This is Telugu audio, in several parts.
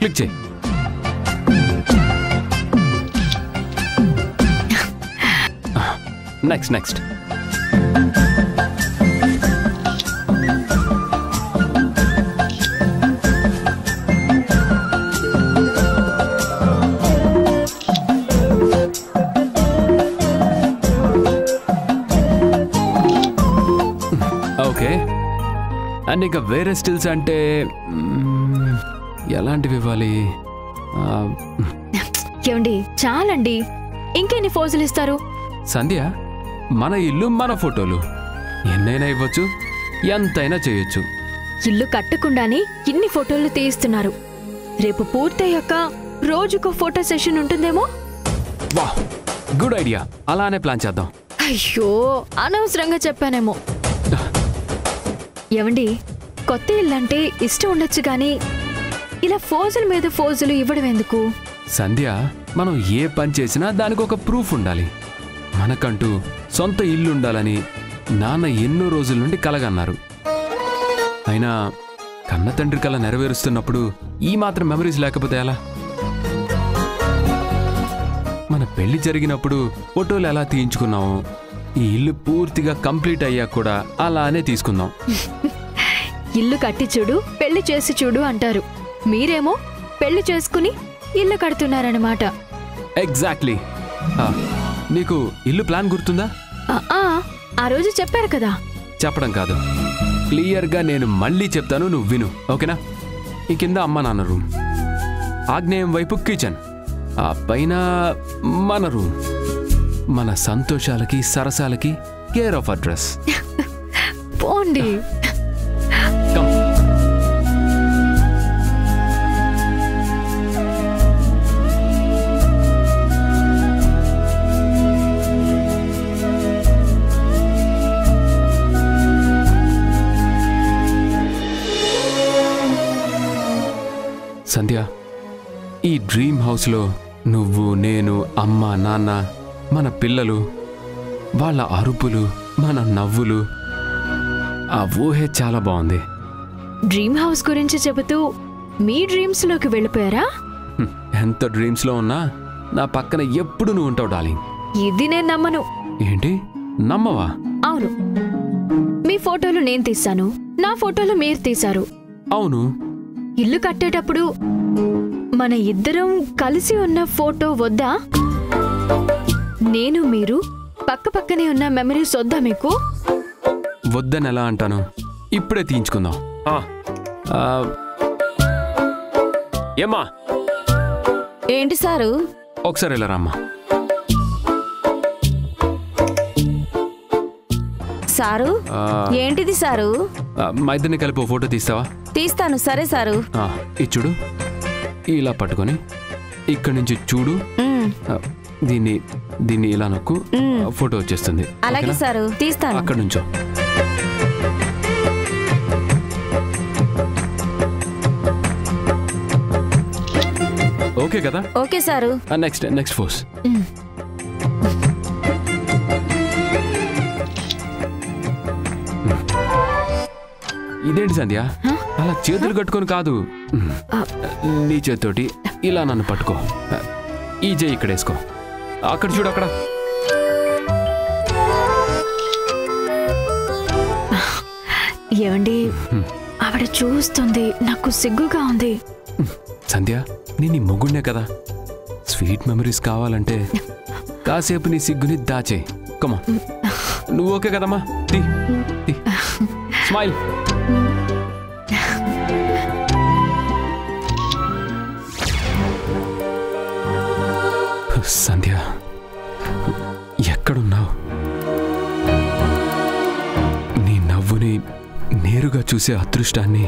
క్లిక్ చేయి. Next okay. అండ్ ఇంకా వేరే స్టిల్స్ అంటే ఎలాంటివి ఇవ్వాలి? ఏమండి చాలండి, ఇంకెన్ని ఫోజులు ఇస్తారు? సంధ్య, మన ఇల్లు మన ఫోటోలు ఎన్నైనా ఇవ్వచ్చు, ఎంతైనా చేయొచ్చు. ఇల్లు కట్టకుండానే ఇన్ని ఫోటోలు తీయిస్తున్నారు. రేపు పూర్తయ్యాక రోజుకో ఫోటో సెషన్ ఉంటుందేమో. వాహ్, గుడ్ ఐడియా. అలానే ప్లాన్ చేద్దాం. అయ్యో, అనవసరంగా చెప్పానేమో. ఏమండి, కొత్త ఇల్లంటే ఇష్టం ఉండొచ్చు కానీ ఇలా ఫోజుల మీద ఫోజులు ఇవ్వడం ఎందుకు? సంధ్య, మనం ఏ పని చేసినా దానికి ఒక ప్రూఫ్ ఉండాలి. మనకంటూ సొంత ఇల్లు ఉండాలని నాన్న ఎన్నో రోజుల నుండి కలగన్నారు. అయినా కన్న తండ్రి కల నెరవేరుస్తున్నప్పుడు ఈ మాత్రం మెమరీస్ లేకపోతే ఎలా? మన పెళ్లి జరిగినప్పుడు ఫోటోలు ఎలా తీయించుకున్నాము, ఈ ఇల్లు పూర్తిగా కంప్లీట్ అయ్యా కూడా అలానే తీసుకుందాం. ఇల్లు కట్టి చూడు, పెళ్లి చేసి చూడు అంటారు. మీరేమో పెళ్లి చేసుకుని ఇల్లు కడుతున్నారన్నమాట. ఎగ్జాక్ట్లీ. నీకు ఇల్లు ప్లాన్ గుర్తుందా? ఆ రోజు చెప్పారు కదా. చెప్పడం కాదు, క్లియర్గా నేను మళ్ళీ చెప్తాను, నువ్వు విను, ఓకేనా? ఈ కింద అమ్మ నాన్న రూమ్, ఆగ్నేయం వైపు కిచెన్, ఆ పైన మన రూమ్. మన సంతోషాలకి సరసాలకి కేర్ ఆఫ్ అడ్రస్. పోండి. సంధ్య, ఈ డ్రీమ్ హౌస్లో నువ్వు, నేను, అమ్మ, నాన్న, మన పిల్లలు, వాళ్ళ అరుపులు, మన నవ్వులు, ఆ ఊహే చాలా బాగుంది. డ్రీమ్ హౌస్ గురించి చెబుతూ మీ డ్రీమ్స్ లోకి వెళ్ళిపోయారా? ఎంత డ్రీమ్స్ లో ఉన్నా నా పక్కన ఎప్పుడు నువ్వు ఉంటావు డార్లింగ్. ఇది నేను నమ్మను. ఏంటి, నమ్మవా? అవును, మీ ఫోటోలు నేను తీశాను, నా ఫోటోలు మీరు తీశారు. అవును. ఇల్లు కట్టేటప్పుడు మన ఇద్దరం కలిసి ఉన్న ఫోటో వద్దా? నేను మీరు పక్క పక్కనే ఉన్న మెమరీస్ వద్దా మీకు? వద్దని ఎలా అంటాను? ఇప్పుడే తీయించుకుందాం. ఏమ్మా? ఏంటి సారు? ఒకసారి ఇలా రామ్మా. సారు, ఏంటిది సారు? మా ఇద్దరిని కలిపి ఫోటో తీస్తావా? తీస్తాను. సరే సారు. ఇచ్చుడు, ఇలా పట్టుకొని ఇక్కడి నుంచి చూడు, దీన్ని ఇలా నొక్కు, ఫోటో వచ్చేస్తుంది. అలాగే సారు, తీస్తాను. అక్కడి నుంచో. ఓకే కదా? Okay sir. Next force. ఇదేంటి సంధ్య, అలా చేతులు కట్టుకొని కాదు, నీ చేతితోటి ఇలా నన్ను పట్టుకో. ఈ చేయి ఇక్కడ వేసుకో. అక్కడ చూడు, అక్కడ. ఏమండి, ఆవిడ చూస్తుంది, నాకు సిగ్గుగా ఉంది. సంధ్య, నేను నీ మొగుడినే కదా. స్వీట్ మెమరీస్ కావాలంటే కాసేపు నీ సిగ్గుని దాచే. కమా, నువ్వు ఓకే కదమ్మా? స్మైల్. సంధ్య, ఎక్కడున్నావు? నీ నవ్వుని నేరుగా చూసే అదృష్టాన్ని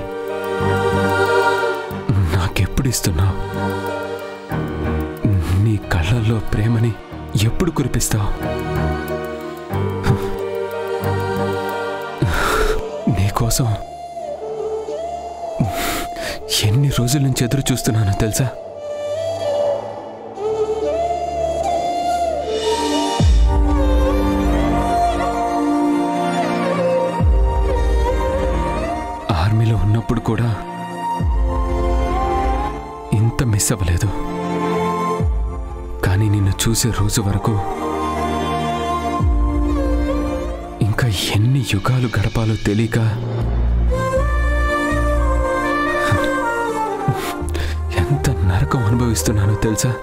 నాకెప్పుడు ఇస్తున్నావు? నీ కళ్ళల్లో ప్రేమని ఎప్పుడు కురిపిస్తావు? నీకోసం ఎన్ని రోజుల నుంచి ఎదురు చూస్తున్నానో తెలుసా? ఆర్మీలో ఉన్నప్పుడు కూడా మిస్ అవ్వలేదు. కానీ నిన్ను చూసే రోజు వరకు ఇంకా ఎన్ని యుగాలు గడపాలో తెలియక ఎంత నరకం అనుభవిస్తున్నానో తెలుసా?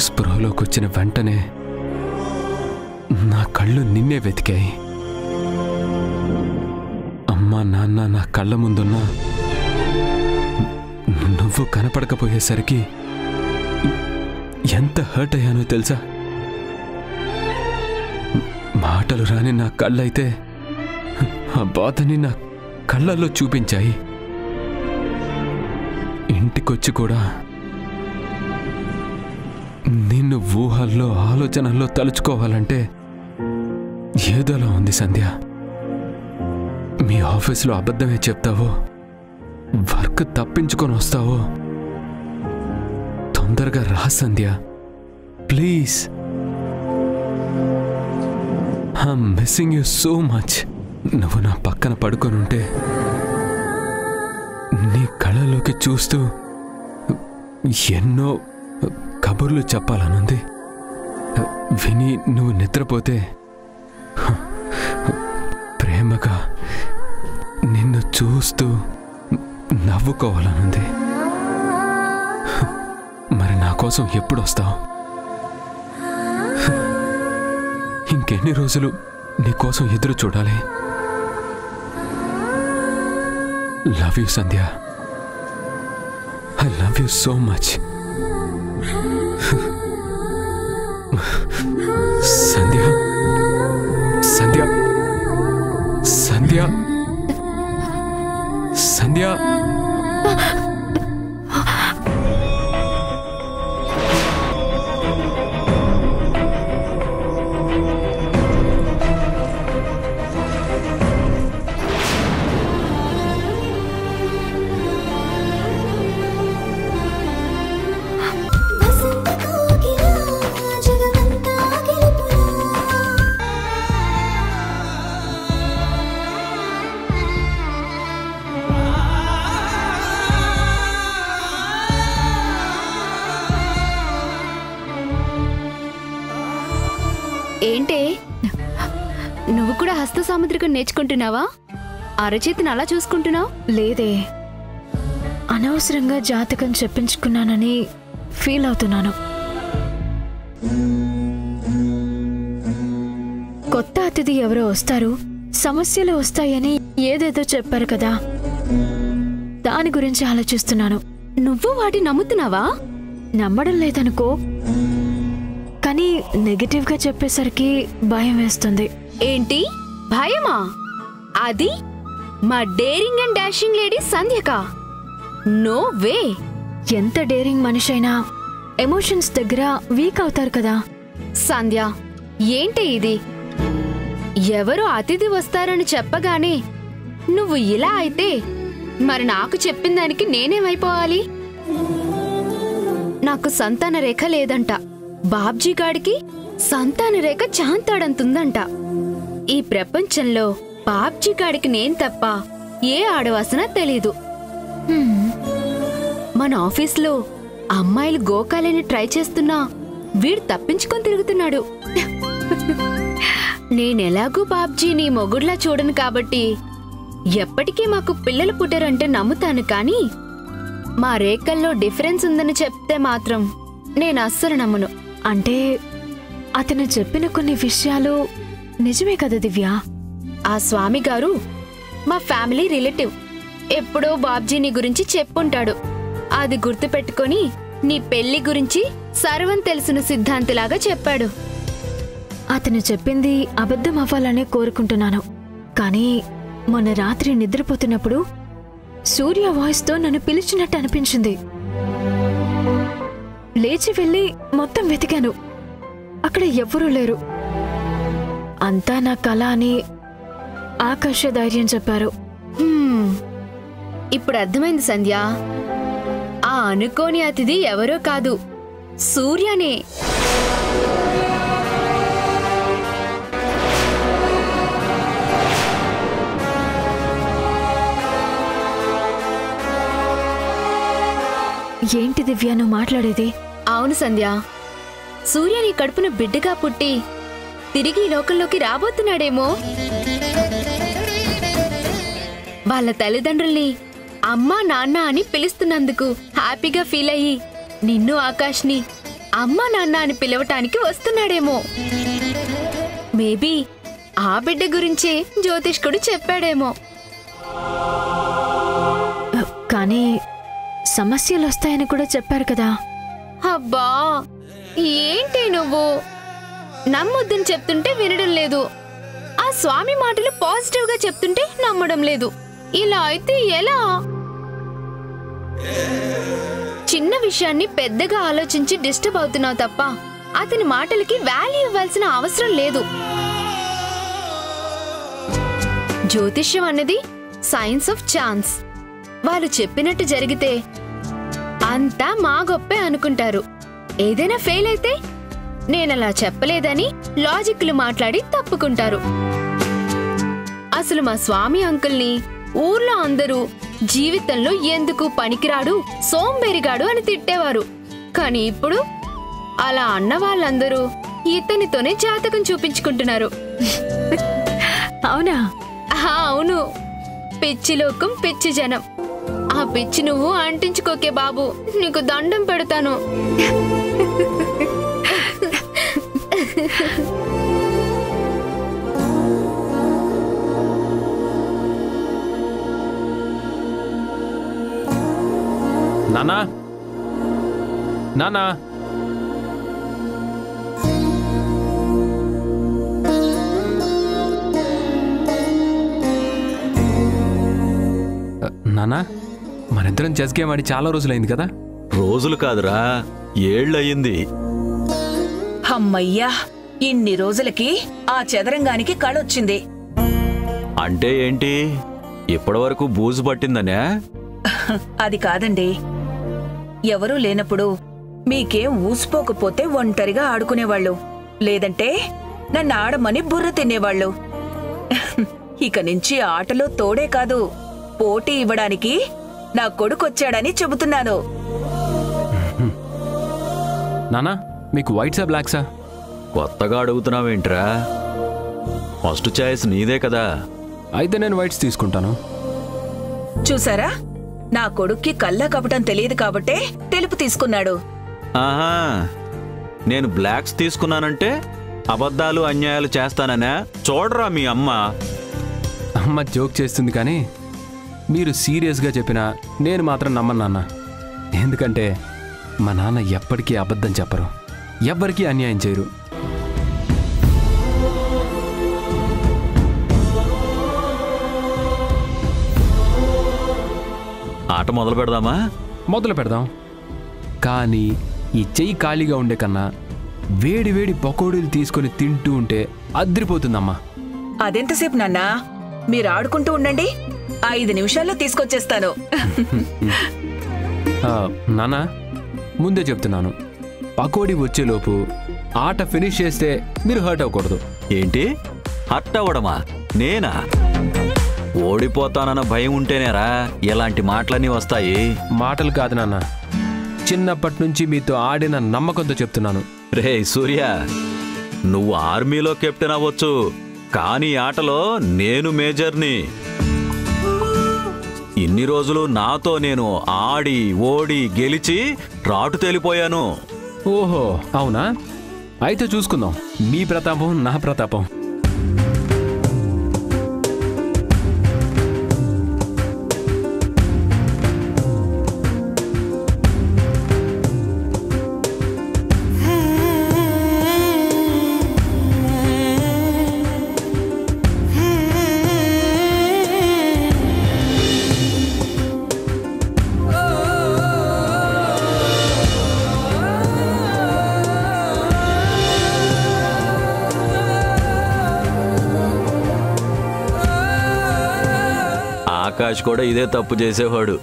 స్పృహలోకి వచ్చిన వెంటనే నా కళ్ళు నిన్నే వెతికాయి. అమ్మా నాన్న నా కళ్ళ ముందున్నా నువ్వు కనపడకపోయేసరికి ఎంత హర్ట్ అయ్యానో తెలుసా? మాటలు రాని నా కళ్ళైతే ఆ బాధని నా కళ్ళల్లో చూపించాయి. ఇంటికొచ్చి కూడా నిన్ను ఊహల్లో ఆలోచనల్లో తలుచుకోవాలంటే ఏదోలా ఉంది సంధ్య. మీ ఆఫీసులో అబద్ధమే చెప్తావో, వర్క్ తప్పించుకొని వస్తావో. తొందరగా రా Sandhya, please. I'm missing you so much. నువ్వు నా పక్కన పడుకొని ఉంటే నీ కళ్ళలోకి చూస్తూ ఎన్నో కబుర్లు చెప్పాలనుంది. విని నువ్వు నిద్రపోతే ప్రేమగా నిన్ను చూస్తూ నవ్వుకోవాలనుంది. మరి నా కోసం ఎప్పుడు వస్తావు? ఇంకెన్ని రోజులు నీ కోసం ఎదురు చూడాలి? Love you Sandhya. I love you so much. Sandhya, Sandhya, Sandhya, Sandhya. ఏంటే, నువ్వు కూడా హస్త సాముద్రికం నేర్చుకుంటున్నావా? అరచేతిని అలా చూసుకుంటున్నావు? లేదే, అనవసరంగా జాతకం చెప్పించుకున్నానని ఫీల్ అవుతున్నాను. కొత్త అతిథి ఎవరో వస్తారు, సమస్యలు వస్తాయని ఏదేదో చెప్పారు కదా, దాని గురించి ఆలోచిస్తున్నాను. నువ్వు వాటి నమ్ముతున్నావా? నమ్మడం లేదనుకో, కానీ నెగటివ్గా చెప్పేసరికి భయం వేస్తుంది. ఏంటి భయమా? అది మా డేరింగ్ అండ్ డాషింగ్ లేడీ సంధ్యకా? No way. ఎంత డేరింగ్ మనిషి అయినా ఎమోషన్స్ దగ్గర వీక్ అవుతారు కదా. సంధ్య, ఏంటి ఇది? ఎవరు అతిథి వస్తారని చెప్పగానే నువ్వు ఇలా అయితే మరి నాకు చెప్పిన దానికి నేనేమైపోవాలి? నాకు సంతాన రేఖ లేదంట. బాబ్జీ గాడికి సంతాన రేఖ చాంతాడంతుందంట. ఈ ప్రపంచంలో బాబ్జీ గాడికి నేను తప్ప ఏ ఆడవాసన తెలీదు. మన ఆఫీస్లో అమ్మాయిలు గోకాలని ట్రై చేస్తున్నా వీడు తప్పించుకొని తిరుగుతున్నాడు. నేనెలాగూ బాబ్జీని మొగుడ్లా చూడను కాబట్టి ఎప్పటికీ మాకు పిల్లలు పుట్టరంటే నమ్ముతాను. కానీ మా రేఖల్లో డిఫరెన్స్ ఉందని చెప్తే మాత్రం నేను అస్సలు నమ్మను. అంటే అతను చెప్పిన కొన్ని విషయాలు నిజమే కదా దివ్య? ఆ స్వామి గారు మా ఫ్యామిలీ రిలేటివ్. ఎప్పుడో బాబ్జీని గురించి చెప్పుంటాడు. అది గుర్తుపెట్టుకొని నీ పెళ్లి గురించి సర్వం తెలిసిన సిద్ధాంతిలాగా చెప్పాడు. అతను చెప్పింది అబద్ధం అవ్వాలనే కోరుకుంటున్నాను. కానీ మొన్న రాత్రి నిద్రపోతున్నప్పుడు సూర్య వాయిస్తో నన్ను పిలిచినట్టు అనిపించింది. లేచి వెళ్ళి మొత్తం వెతికాను, అక్కడ ఎవ్వరూ లేరు. అంతా నా కళ అని ఆకాశ ధైర్యం చెప్పారు. ఇప్పుడు అర్థమైంది సంధ్య. ఆ అనుకోని అతిథి ఎవరో కాదు, సూర్యనే. ఏంటి దివ్య నువ్వు మాట్లాడేది? అవును సంధ్య, సూర్య నీ కడుపున బిడ్డగా పుట్టి తిరిగి ఈ లోకంలోకి రాబోతున్నాడేమో. వాళ్ళ తల్లిదండ్రుల్ని అమ్మా నాన్న అని పిలుస్తున్నందుకు హ్యాపీగా ఫీల్ అయ్యి నిన్ను ఆకాష్ని అమ్మా నాన్న అని పిలవటానికి వస్తున్నాడేమో. మేబీ ఆ బిడ్డ గురించే జ్యోతిష్కుడు చెప్పాడేమో. కానీ సమస్యలు వస్తాయని కూడా చెప్పారు కదా. అబ్బా ఏంటి నువ్వు నమ్మొద్దని చెప్తుంటే వినడం లేదు, ఆ స్వామి మాటలు పాజిటివ్ గా చెప్తుంటే నమ్మడం లేదు. ఇలా అయితే ఎలా? చిన్న విషయాన్ని పెద్దగా ఆలోచించి డిస్టర్బ్ అవుతున్నావు తప్ప అతని మాటలకి వాల్యూ ఇవ్వాల్సిన అవసరం లేదు. జ్యోతిష్యం అన్నది సైన్స్ ఆఫ్ ఛాన్స్. వాళ్ళు చెప్పినట్టు జరిగితే అంతా మా గొప్పే అనుకుంటారు. ఏదైనా ఫెయిల్ అయితే నేనలా చెప్పలేదని లాజిక్లు మాట్లాడి తప్పుకుంటారు. అసలు మా స్వామి అంకుల్ని ఊర్లో అందరూ జీవితంలో ఎందుకు పనికిరాడు, సోంబేరిగాడు అని తిట్టేవారు. కానీ ఇప్పుడు అలా అన్న వాళ్ళందరూ ఇతనితోనే జాతకం చూపించుకుంటున్నారు. అవునా? అవును, పిచ్చి లోకం పిచ్చి జనం. ఆ పిచ్చి నువ్వు అంటించుకోకే బాబు, నీకు దండం పెడతాను. నానా, నానా, నానా, మనిద్దరం చెస్ గేమ్ ఆడి చాలా రోజులైంది కదా. రోజులు కాదురా, ఏళ్ళయింది. అమ్మయ్యా, ఇన్ని రోజులకి ఆ చదరంగానికి కళొచ్చింది. అంటే ఏంటి, ఇప్పటివరకు బూజు పట్టిందనే? అది కాదండి, ఎవరూ లేనప్పుడు మీకేం ఊసిపోకపోతే ఒంటరిగా ఆడుకునేవాళ్ళు, లేదంటే నన్ను ఆడమని బుర్ర తినేవాళ్ళు. ఇక నుంచి ఆటలో తోడే కాదు, పోటీ ఇవ్వడానికి నా కొడుకొచ్చాడని చెబుతున్నాను. నానా, మీకు వైట్సా బ్లాక్సా? కొత్తగా అడుగుతున్నావేంట్రా? ఫస్ట్ చాయిస్ నీదే కదా. అయితే నేను వైట్స్ తీసుకుంటాను. చూసారా, నా కొడుక్కి కళ్ళ కపటం తెలియదు కాబట్టే తెలుపు తీసుకున్నాడు. ఆహా, నేను బ్లాక్స్ తీసుకున్నానంటే అబద్ధాలు అన్యాయాలు చేస్తాననే చూడరా మీ అమ్మ. అమ్మ జోక్ చేస్తుంది, కానీ మీరు సీరియస్గా చెప్పినా నేను మాత్రం నమ్మను నాన్న. ఎందుకంటే మా నాన్న ఎప్పటికీ అబద్ధం చెప్పరు, ఎవ్వరికీ అన్యాయం చేయరు. ఆట మొదలు పెడదామా? మొదలు పెడదాం. కానీ ఈ చెయ్యి ఖాళీగా ఉండే కన్నా వేడి వేడి పకోడీలు తీసుకొని తింటూ ఉంటే అద్రిపోతుందమ్మా. అదెంతసేపు నాన్నా? మీరు ఆడుకుంటూ ఉండండి, 5 నిమిషాల్లో తీసుకొచ్చేస్తాను. నాన్న, ముందే చెప్తున్నాను, పకోడీ వచ్చేలోపు ఆట ఫినిష్ చేస్తే మీరు హర్ట్ అవ్వకూడదు. ఏంటి హర్ట్ అవ్వడమా? నేనా? ఓడిపోతానన్న భయం ఉంటేనేరా ఎలాంటి మాటలన్నీ వస్తాయి. మాటలు కాదు నాన్న, చిన్నప్పటి నుంచి మీతో ఆడిన నమ్మకంతో చెప్తున్నాను. రే సూర్య, నువ్వు ఆర్మీలో కెప్టెన్ అవ్వచ్చు, కానీ ఆటలో నేను మేజర్ని. ఇన్ని రోజులు నాతో నేను ఆడి ఓడి గెలిచి రాటు తేలిపోయాను. ఓహో అవునా? అయితే చూసుకుందాం మీ ప్రతాపం నా ప్రతాపం. ఆకాష్ కూడా ఇదే తప్పు చేసేవాడు.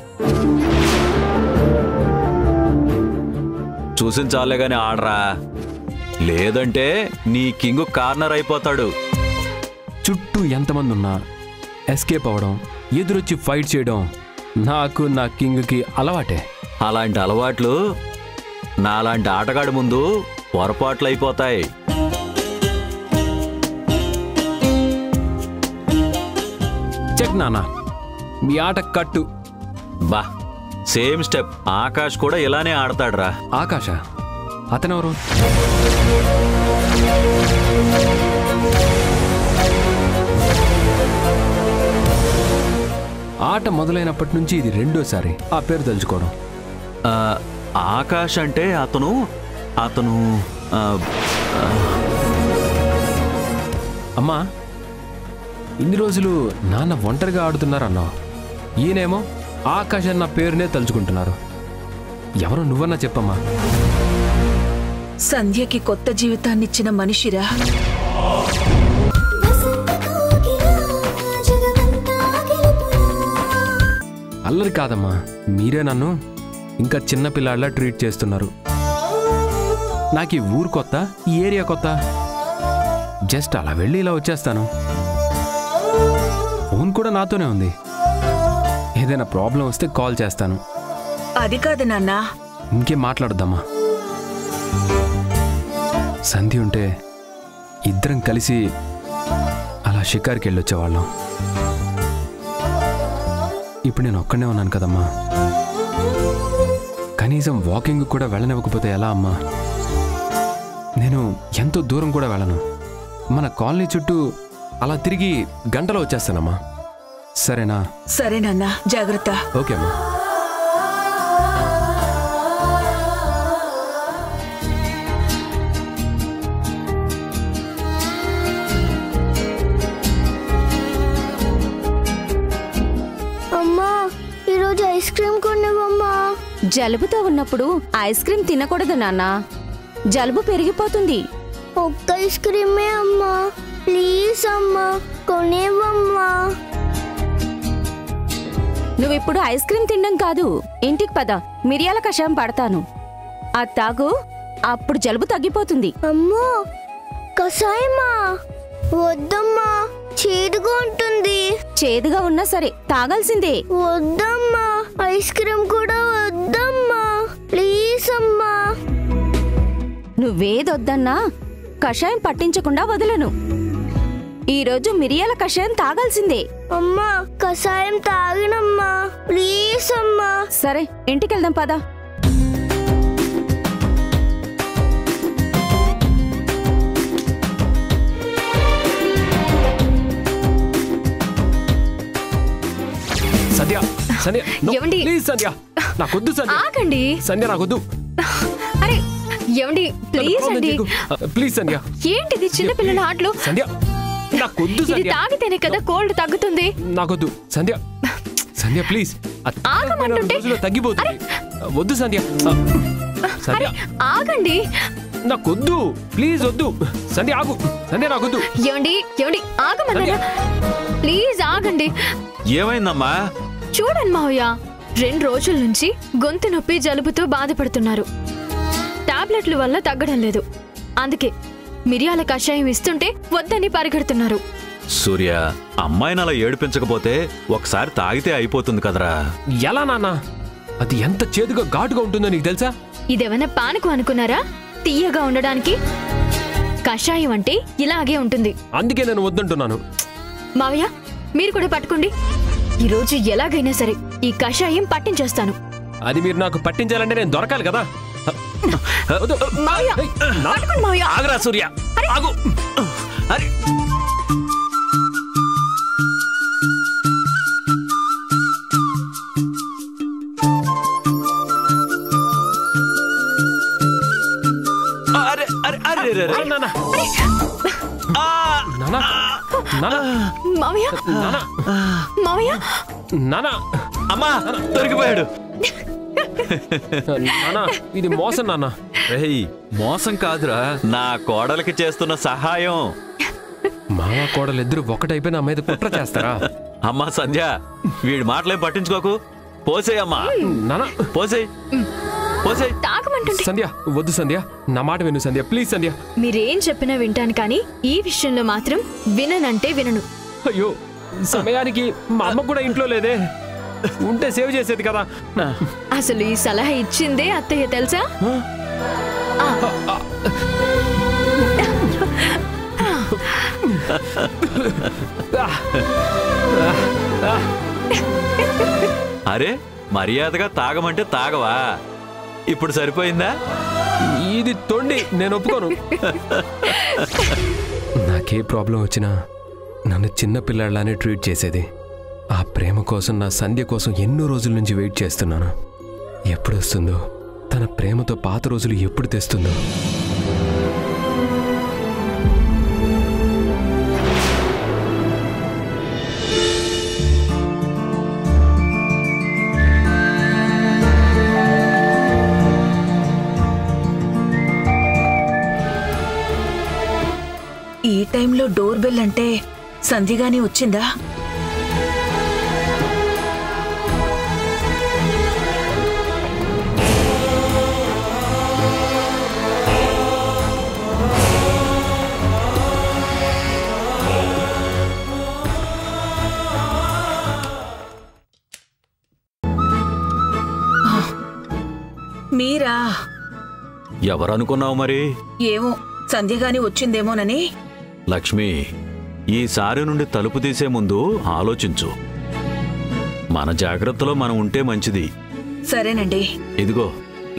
చూసించాలే గాని ఆడరా, లేదంటే నీ కింగ్ కార్నర్ అయిపోతాడు. చుట్టూ ఎంతమంది ఉన్నా ఎస్కేప్ అవ్వడం, ఎదురొచ్చి ఫైట్ చేయడం నాకు నా కింగ్కి అలవాటే. అలాంటి అలవాట్లు నాలాంటి ఆటగాడి ముందు పొరపాట్లు అయిపోతాయి. చెక్ నాన్న, మీ ఆట కట్టు. బా, సేమ్ స్టెప్. ఆకాష్ కూడా ఇలానే ఆడతాడురా. ఆకాశ అతనెవరు? ఆట మొదలైనప్పటి నుంచి ఇది రెండోసారి ఆ పేరు తలుచుకోవడం. ఆకాష్ అంటే అతను అమ్మా, ఇన్ని రోజులు నాన్న ఒంటరిగా ఆడుతున్నారన్నావు. ఈయనేమో ఆకాష్ అన్న పేరునే తలుచుకుంటున్నారు. ఎవరు నువ్వన్నా చెప్పమ్మా. సంధ్యకి కొత్త జీవితాన్నిచ్చిన మనిషిరా. అల్లరి కాదమ్మా, మీరే నన్ను ఇంకా చిన్న పిల్లాడిలా ట్రీట్ చేస్తున్నారు. నాకు ఈ ఊరు కొత్త, ఈ ఏరియా కొత్త. జస్ట్ అలా వెళ్ళి ఇలా వచ్చేస్తాను. ఫోన్ కూడా నాతోనే ఉంది. ఏదైనా ప్రాబ్లం వస్తే కాల్ చేస్తాను. అది కాదు నాన్న. ఇంకేం మాట్లాడొద్దమ్మా. సంధి ఉంటే ఇద్దరం కలిసి అలా షికార్కి వెళ్ళొచ్చేవాళ్ళం. ఇప్పుడు నేను ఒక్కడే ఉన్నాను కదమ్మా. కనీసం వాకింగ్ కూడా వెళ్ళనివ్వకపోతే ఎలా అమ్మా? నేను ఎంతో దూరం కూడా వెళ్ళను. మన కాలనీ చుట్టూ అలా తిరిగి గంటలో వచ్చేస్తానమ్మా. సరేనా? సరేనన్నా, జాగ్రత్త. ఓకే అమ్మా. అమ్మా, ఈరోజు ఐస్ క్రీమ్ కొనివ్వమ్మా. జలుబుతో ఉన్నప్పుడు ఐస్ క్రీమ్ తినకూడదు నాన్న, జలుబు పెరిగిపోతుంది. ఒక్క ఐస్ క్రీమే అమ్మా, ప్లీజ్ అమ్మా, కొనివ్వమ్మా. నువ్విప్పుడు ఐస్ క్రీమ్ తినడం కాదు, ఇంటికి పద, మిరియాల కషాయం పడతాను. అది తాగు, అప్పుడు జలుబు తగ్గిపోతుంది. అమ్మో, కషాయమా? వద్దమ్మా, చేదుగా ఉంటుంది. చేదుగా ఉన్నా సరే తాగాల్సిందే. వద్దమ్మా, ఐస్ క్రీమ్ కూడా వద్దమ్మా, ప్లీజ్ అమ్మా. నువ్వేదొద్దన్నా కషాయం పట్టించకుండా వదలను. ఈరోజు మిరియాల కషాయం తాగాల్సిందే. అమ్మా, కషాయం తాగినమ్మా, ప్లీజ్ అమ్మా. సరే, ఇంటికెళ్దాం పద. సంధ్య, సంధ్య, no, ఏమండి? ప్లీజ్ సంధ్య, నాకొద్దు సంధ్య. ఆగండి. సంధ్య, నాకొద్దు. అరే ఏమండి, ప్లీజ్ అండి. ప్లీజ్ సంధ్య. ఏంటిది చిన్న పిల్లల ఆటలు? సంధ్య, నాకొద్దు ఇది సంధ్య. తాగితేనే కదా కోల్డ్ తగ్గుతుంది. నాకొద్దు సంధ్య. సంధ్య ప్లీజ్. ఆగమంటుంటే? రోజుల్లో తగ్గిపోతుంది. వద్దు సంధ్య. సంధ్య, ఆగండి. నాకొద్దు ప్లీజ్, వద్దు సంధ్య, ఆగు సంధ్య, నాకొద్దు. ఏమండి, ఏమండి, ఆగమన్నారా? ప్లీజ్ ఆగండి. ఏమైందమ్మా? చూడండి మావయ్య, 2 రోజుల నుంచి గొంతు నొప్పి జలుబుతో బాధపడుతున్నారు. టాబ్లెట్ల వల్ల తగ్గడం లేదు. అందుకే మిరియాల కషాయం ఇస్తుంటే వద్దని పరిగెడుతున్నారు. సూర్య, అమ్మాయిని అలా ఏడిపించకపోతే ఒకసారి తాగితే అయిపోతుంది కదరా. ఎలా నాన్న? అది ఎంత చేదుగా ఘాటుగా ఉంటుందో నీకు తెలుసా? ఇదేమైనా పానకం అనుకున్నారా తీయగా ఉండడానికి? కషాయం అంటే ఇలాగే ఉంటుంది. అందుకే నేను వద్దంటున్నాను. మావయ్య, మీరు కూడా పట్టుకోండి. ఈరోజు ఎలాగైనా సరే ఈ కషాయం పట్టించేస్తాను. అది మీరు నాకు పట్టించాలంటే నేను దొరకాలి కదా. వద్దు. మావయ్య, ఏయ్, నా- పట్టుకోండి మావయ్య. ఆగరా సూర్య, ఆగు. అరే, అరే అరే అరే అరే అరే. నాన్న, ఆ! నాన్న, నాన్న, మావయ్య, నాన్న, మావయ్య, నాన్న, అమ్మా, దొరికిపోయాడు. నాన్న, ఇది మోసం నాన్న. రేయ్, మోసం కాదురా, నా కోడలికి చేస్తున్న సహాయం. మామ కోడలిద్దరూ ఒకటైపోయి నా మీద కుట్ర చేస్తారా? అమ్మా సంధ్య, వీడి మాటలేం పట్టించుకోకు. పోసేయమ్మా, పోసేయ్ పోసేయ్. తాగమంటుంటే సంధ్య వద్దు సంధ్య, నా మాట విను సంధ్య, ప్లీజ్ సంధ్య. మీరేం చెప్పినా వింటాను కానీ ఈ విషయంలో మాత్రం విననంటే వినను. అయ్యో, సమయానికి మా అమ్మ కూడా ఇంట్లో లేదే, ఉంటే సేవ్ చేసేది కదా. అసలు ఈ సలహా ఇచ్చిందే అత్తయ్య తెలుసా? అరే, మర్యాదగా తాగమంటే తాగవా? ఇప్పుడు సరిపోయిందా? ఇది తొండి, నేను ఒప్పుకోను. నాకే ప్రాబ్లం వచ్చినా నన్ను చిన్న పిల్లాడిలానే ట్రీట్ చేసేది. ఆ ప్రేమ కోసం, నా సంధ్య కోసం ఎన్నో రోజుల నుంచి వెయిట్ చేస్తున్నాను. ఎప్పుడు వస్తుందో, తన ప్రేమతో పాత రోజులు ఎప్పుడు తెస్తుందో. ఈ టైంలో డోర్ బెల్ అంటే సంధ్యగాని వచ్చిందా? మీరా? ఎవరనుకున్నావు మరి? ఏమో, సంధ్యగాని వచ్చిందేమోనని. లక్ష్మి, ఈసారి నుండి తలుపు తీసే ముందు ఆలోచించు. మన జాగ్రత్తలో మనం ఉంటే మంచిది. సరేనండి. ఇదిగో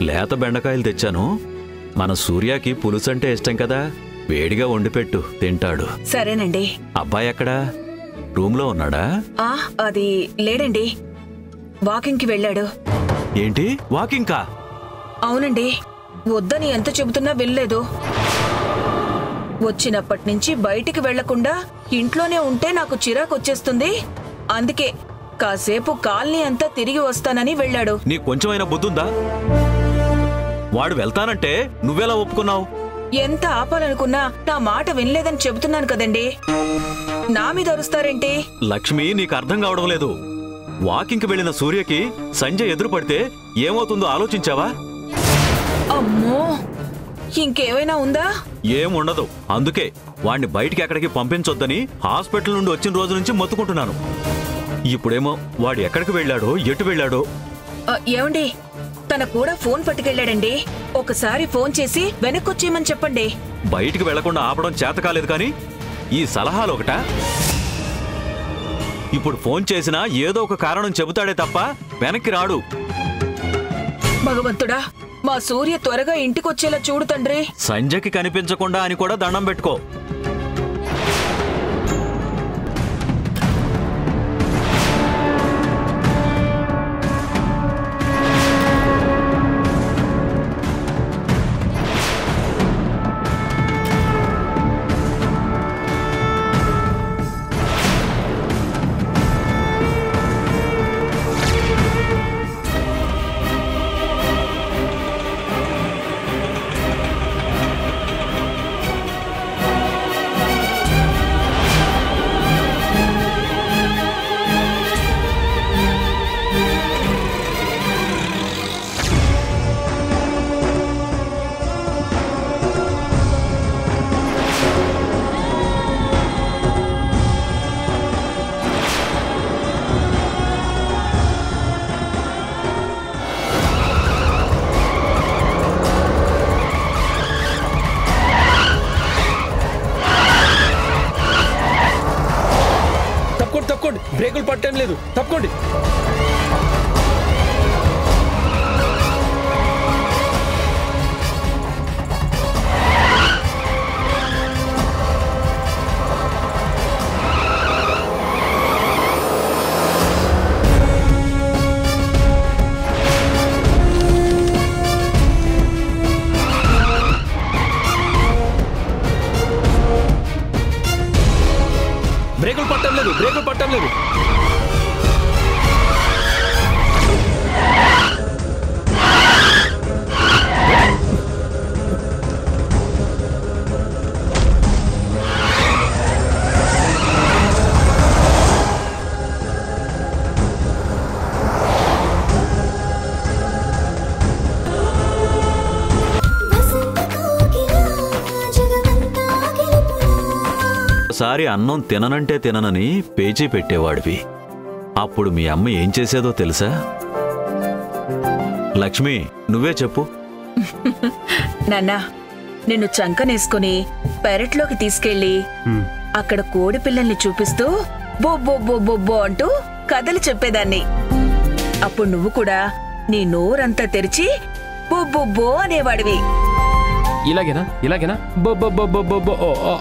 లేత బెండకాయలు తెచ్చాను. మన సూర్యకి పులుసంటే ఇష్టం కదా, వేడిగా వండిపెట్టు, తింటాడు. సరేనండి. అబ్బాయి ఎక్కడా? రూమ్లో ఉన్నాడా? అది లేడండి, వాకింగ్కి వెళ్ళాడు. ఏంటి, వాకింగ్కా? అవునండి, వద్దని ఎంత చెబుతున్నా వెళ్ళలేదు. వచ్చినప్పటి నుంచి బయటికి వెళ్లకుండా ఇంట్లోనే ఉంటే నాకు చిరాకొచ్చేస్తుంది. అందుకే కాసేపు కాలనీ అంతా తిరిగి వస్తానని వెళ్ళాడు. నీకు కొంచెమైనా బుద్ధుందా? వాడు వెళ్తానంటే నువ్వెలా ఒప్పుకున్నావు? ఎంత ఆపాలనుకున్నా నా మాట వినలేదని చెబుతున్నాను కదండి. నా మీద అరుస్తారేంటి? లక్ష్మి, నీకు అర్థం కావడం లేదు. వాకింగ్కి వెళ్లిన సూర్యకి సంజయ్ ఎదురు పడితే ఏమవుతుందో ఆలోచించావా? అమ్మో, ఇంకేమైనా ఉందా? ఏముండదు. అందుకే వాణ్ణి బయటికి ఎక్కడికి పంపించొద్దని హాస్పిటల్ నుండి వచ్చిన రోజు నుంచి మొత్తుకుంటున్నాను. ఇప్పుడేమో వాడు ఎక్కడికి వెళ్ళాడో, ఎటు వెళ్ళాడో. ఏమండి, తన కూడా ఫోన్ పట్టుకెళ్ళాడండి. ఒకసారి ఫోన్ చేసి వెనక్కొచ్చేయమని చెప్పండి. బయటికి వెళ్లకుండా ఆపడం చేత కాలేదు కానీ ఈ సలహాలు ఒకటా? ఇప్పుడు ఫోన్ చేసినా ఏదో ఒక కారణం చెబుతాడే తప్ప వెనక్కి రాడు. భగవంతుడా, మా సూర్య త్వరగా ఇంటికొచ్చేలా చూడు తండ్రి. సంజయ్కి కనిపించకుండా అని కూడా దండం పెట్టుకో. తప్పకోండి, బ్రేకులు పట్టడం లేదు, తప్పకోండి. బ్రేకులు పట్టడం లేదు. ఒక్కోసారి అన్నం తిననంటే తిననని పేచీ పెట్టేవాడివి. అప్పుడు మీ అమ్మ ఏం చేసేదో తెలుసా? లక్ష్మి, నువ్వే చెప్పు. నాన్నా, నిన్ను చంకనేసుకుని పెరట్లోకి తీసుకెళ్లి అక్కడ కోడి పిల్లల్ని చూపిస్తూ బొబ్బో బొబ్బో అంటూ కథలు చెప్పేదాన్ని. అప్పుడు నువ్వు కూడా నీ నోరంతా తెరిచి బొబ్బో అనేవాడివి. ఇలాగేనా ఇలాగేనా బొ బొ బొ బొ బొ బొ ఓ ఓ.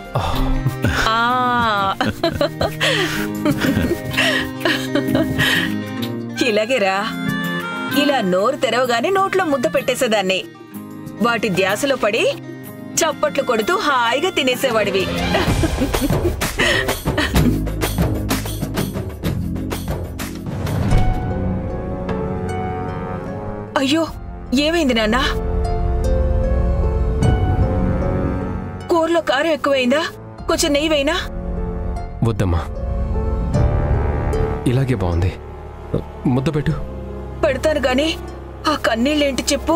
ఇలాగేరా. ఇలా నోరు తెరవగానే నోట్లో ముద్ద పెట్టేసేదాన్ని. వాటి ధ్యాసలో పడి చప్పట్లు కొడుతూ హాయిగా తినేసేవాడివి. అయ్యో, ఏమైంది నాన్నా? కూరలో కారం ఎక్కువైందా? కొంచెం నెయ్యి వేయినా? వద్దమ్మా, ఇలాగే బాగుంది. ముద్ద పెట్టు. పెడతాను గాని ఆ కన్నీళ్ళేంటి చెప్పు.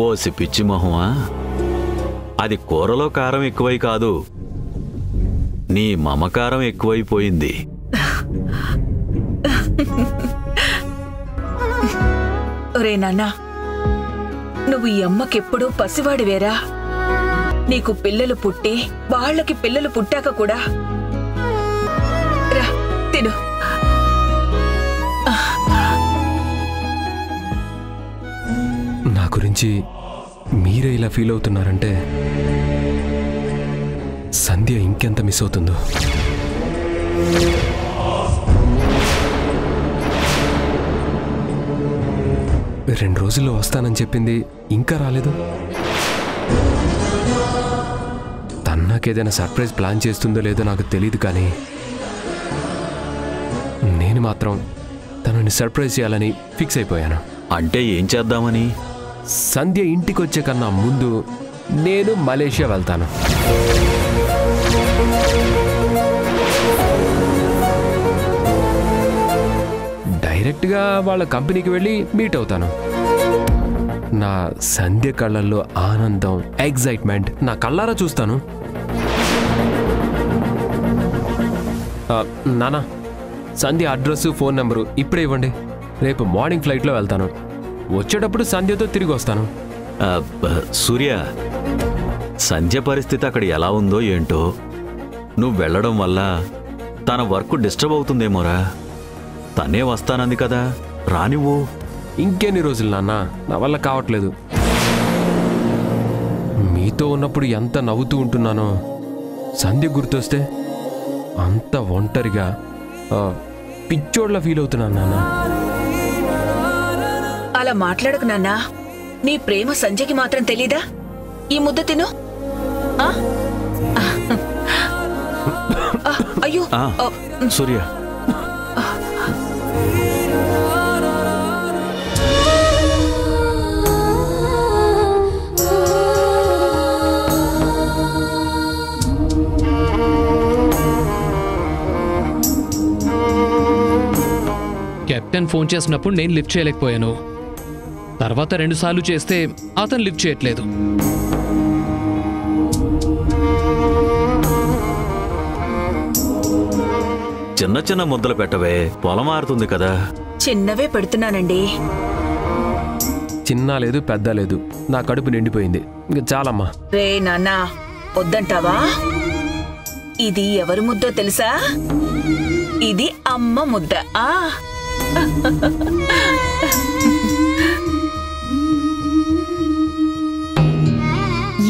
ఓసి పిచ్చి మొహమా, అది కూరలో కారం ఎక్కువై కాదు, నీ మమకారం ఎక్కువైపోయింది. ఒరే నాన్నా, నువ్వు ఈ అమ్మకెప్పుడూ పసివాడివేరా. నీకు పిల్లలు పుట్టి వాళ్ళకి పిల్లలు పుట్టాక కూడా రా తిను. నా గురించి మీరే ఇలా ఫీల్ అవుతున్నారంటే సంధ్య ఇంకెంత మిస్ అవుతుందో. రెండు రోజుల్లో వస్తానని చెప్పింది, ఇంకా రాలేదు. తన్నాకేదైనా సర్ప్రైజ్ ప్లాన్ చేస్తుందో లేదో నాకు తెలియదు, కానీ నేను మాత్రం తనని సర్ప్రైజ్ చేయాలని ఫిక్స్ అయిపోయాను. అంటే ఏం చేద్దామని? సంధ్య ఇంటికి వచ్చే కన్నా ముందు నేను మలేషియా వెళ్తాను. డైరెక్ట్గా వాళ్ళ కంపెనీకి వెళ్ళి మీట్ అవుతాను. నా సంధ్య కళ్ళల్లో ఆనందం, ఎగ్జైట్మెంట్ నా కళ్ళారా చూస్తాను. నానా, సంధ్య అడ్రస్, ఫోన్ నెంబరు ఇప్పుడే ఇవ్వండి. రేపు మార్నింగ్ ఫ్లైట్లో వెళ్తాను. వచ్చేటప్పుడు సంధ్యతో తిరిగి వస్తాను. సూర్య, సంధ్య పరిస్థితి అక్కడ ఎలా ఉందో ఏంటో. నువ్వు వెళ్ళడం వల్ల తన వర్క్ డిస్టర్బ్ అవుతుందేమోరా. తనే వస్తానంది కదా, రానివ్వు. ఇంకెన్ని రోజులు నాన్న, నా వల్ల కావట్లేదు. మీతో ఉన్నప్పుడు ఎంత నవ్వుతూ ఉంటున్నానో, సంధ్య గుర్తొస్తే అంత ఒంటరిగా పిచ్చోడ్లా ఫీల్ అవుతున్నాను నాన్న. అలా మాట్లాడకు నాన్నా. నీ ప్రేమ సంజయ్కి మాత్రం తెలీదా? ఈ ముద్ద తిను. అయ్యో సూర్య, కెప్టెన్ ఫోన్ చేసినప్పుడు నేను లిఫ్ట్ చేయలేకపోయాను. తర్వాత 2 సార్లు చేస్తే అతను లిఫ్ట్ చేయట్లేదు. చిన్న చిన్న ముద్దలు పెట్టవే, పొలం మారుతుంది కదా. చిన్నవే పెడుతున్నానండి. చిన్న లేదు పెద్ద లేదు, నా కడుపు నిండిపోయింది. ఇంకా చాలమ్మా. రే నాన్నా, వద్దంటావా? ఇది ఎవరి ముద్దో తెలుసా? ఇది అమ్మ ముద్ద.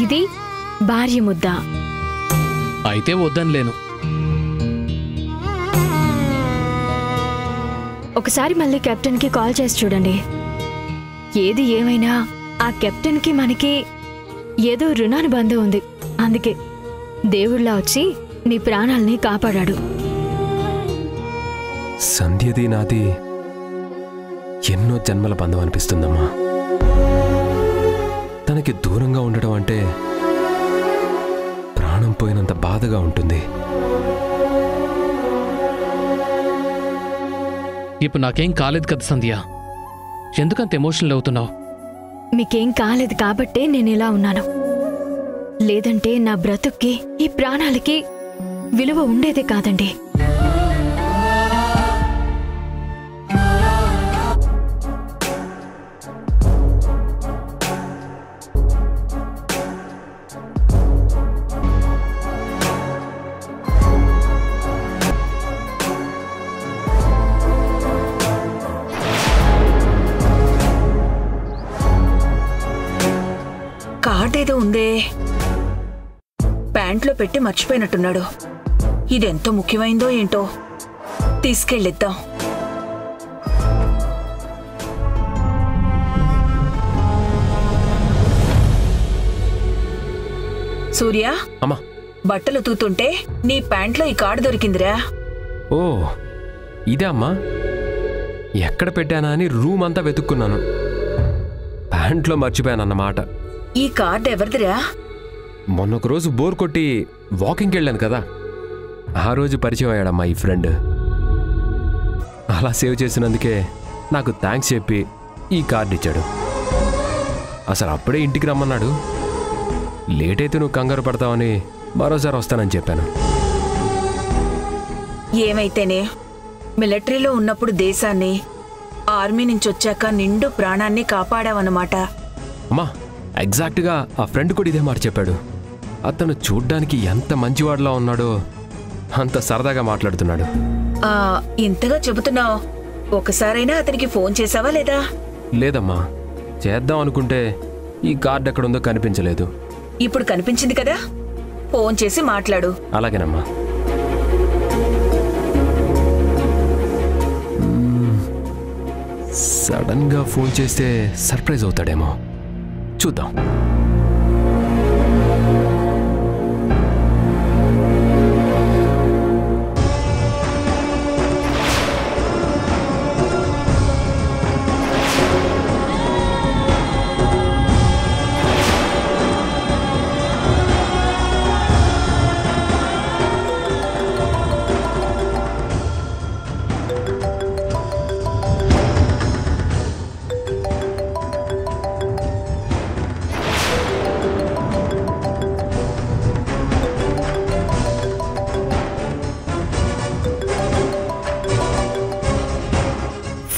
ఇది భార్య ముద్ద. అయితే వద్దనిలేను. ఒకసారి మళ్ళీ కెప్టెన్కి కాల్ చేసి చూడండి. ఏది ఏమైనా ఆ కెప్టెన్కి మనకి ఏదో రుణానుబంధం ఉంది. అందుకే దేవుళ్ళ వచ్చి నీ ప్రాణాల్ని కాపాడాడు. సంధ్యది నాది ఎన్నో జన్మల బంధం అనిపిస్తుందమ్మా. తనకి దూరంగా ఉండటం అంటే ప్రాణం పోయినంత బాధగా ఉంటుంది. ఇప్పుడు నాకేం కాలేదు కదా సంధ్య, ఎందుకంత ఎమోషనల్ అవుతున్నావు? మీకేం కాలేదు కాబట్టే నేను ఇలా ఉన్నాను. లేదంటే నా బ్రతుక్కి ఈ ప్రాణాలకి విలువ ఉండేదే కాదండి. కార్డేదో ఉందే, ప్యాంట్లో పెట్టి మర్చిపోయినట్టున్నాడు. ఇదెంత ముఖ్యమైందో ఏంటో, తీసుకెళ్ళిద్దాం. సూర్య, అమ్మా, బట్టలు తూతుంటే నీ ప్యాంట్లో ఈ కార్డు దొరికిందిరా. ఓ ఇదే అమ్మా. ఎక్కడ పెట్టానా అని రూమ్ అంతా వెతుక్కున్నాను. ప్యాంట్లో మర్చిపోయానన్నమాట. ఈ కార్డు ఎవరిదిరా? మొన్నొక రోజు బోర్ కొట్టి వాకింగ్కి వెళ్ళాను కదా, ఆ రోజు పరిచయం అయ్యాడమ్మా ఈ ఫ్రెండ్. అలా సేవ్ చేసినందుకే నాకు థ్యాంక్స్ చెప్పి ఈ కార్డు ఇచ్చాడు. అసలు అప్పుడే ఇంటికి రమ్మన్నాడు. లేట్ అయితే నువ్వు కంగారు పడతావని మరోసారి వస్తానని చెప్పాను. ఏమైతేనే మిలిటరీలో ఉన్నప్పుడు దేశాన్ని, ఆర్మీ నుంచి వచ్చాక నిండు ప్రాణాన్ని కాపాడావన్నమాట. అమ్మా, ఎగ్జాక్ట్గా ఆ ఫ్రెండ్ కూడా ఇదే మాట చెప్పాడు. అతను చూడ్డానికి ఎంత మంచివాడిలా ఉన్నాడో అంత సరదాగా మాట్లాడుతున్నాడు. ఇంతగా చెబుతున్నావు, ఒకసారైనా అతనికి ఫోన్ చేసావా లేదా? లేదమ్మా, చేద్దాం అనుకుంటే ఈ కార్డు ఎక్కడుందో కనిపించలేదు. ఇప్పుడు కనిపించింది కదా, ఫోన్ చేసి మాట్లాడు. అలాగేనమ్మా. సడన్గా ఫోన్ చేస్తే సర్ప్రైజ్ అవుతాడేమో, చూద్దాం.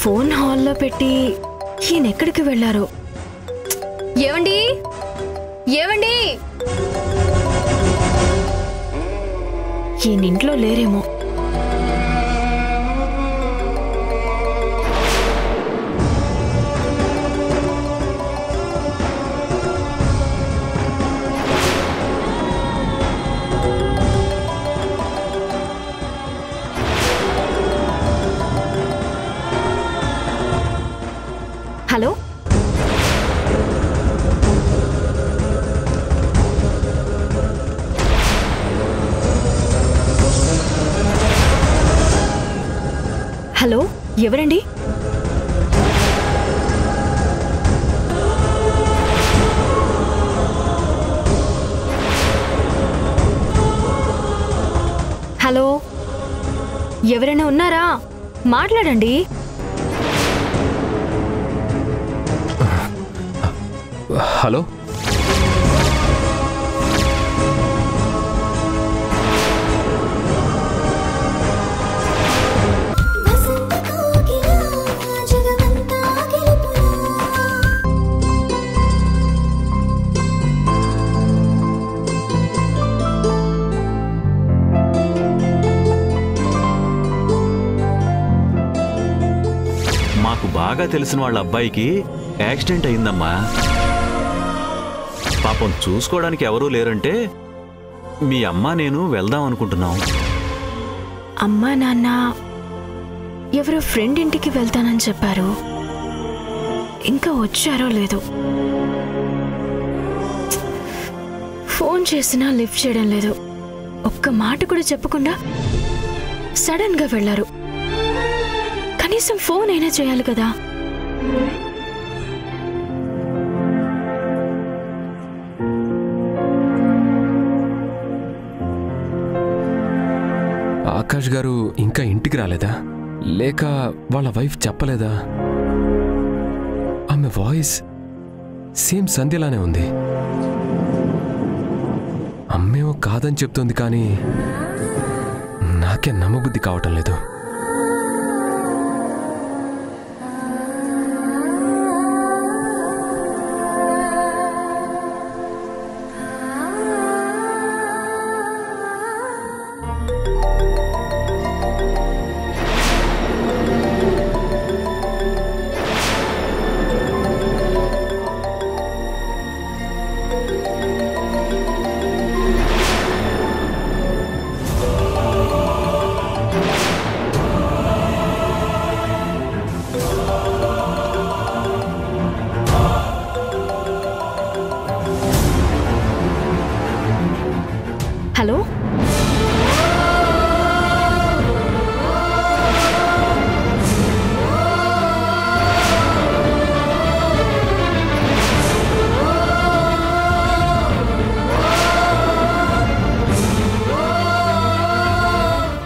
ఫోన్ హాల్లో పెట్టి ఈయనెక్కడికి వెళ్ళారు? ఏవండి, ఏవండి, ఈయనింట్లో లేరేమో. హలో, హలో, ఎవరండి? హలో, ఎవరైనా ఉన్నారా? మాట్లాడండి. హలో, మాకు బాగా తెలిసిన వాళ్ళ అబ్బాయికి యాక్సిడెంట్ అయిందమ్మా. పాపం చూసుకోవడానికి ఎవరూ లేరంటే మీ అమ్మ నేను వెళ్దాం అనుకుంటున్నాం. అమ్మా నాన్న ఎవరో ఫ్రెండ్ ఇంటికి వెళ్తానని చెప్పారు. ఇంకా వచ్చారో లేదో. ఫోన్ చేసినా లిఫ్ట్ చేయడం లేదు. ఒక్క మాట కూడా చెప్పకుండా సడన్ గా వెళ్లారు. కనీసం ఫోన్ అయినా చేయాలి కదా. ఆకాష్ గారు ఇంకా ఇంటికి రాలేదా? లేక వాళ్ళ వైఫ్ చెప్పలేదా? ఆమె వాయిస్ సేమ్ సంధ్యలానే ఉంది. అమ్మేమో కాదని చెప్తోంది, కానీ నాకే నమ్మబుద్ధి కావటం లేదు. హలో,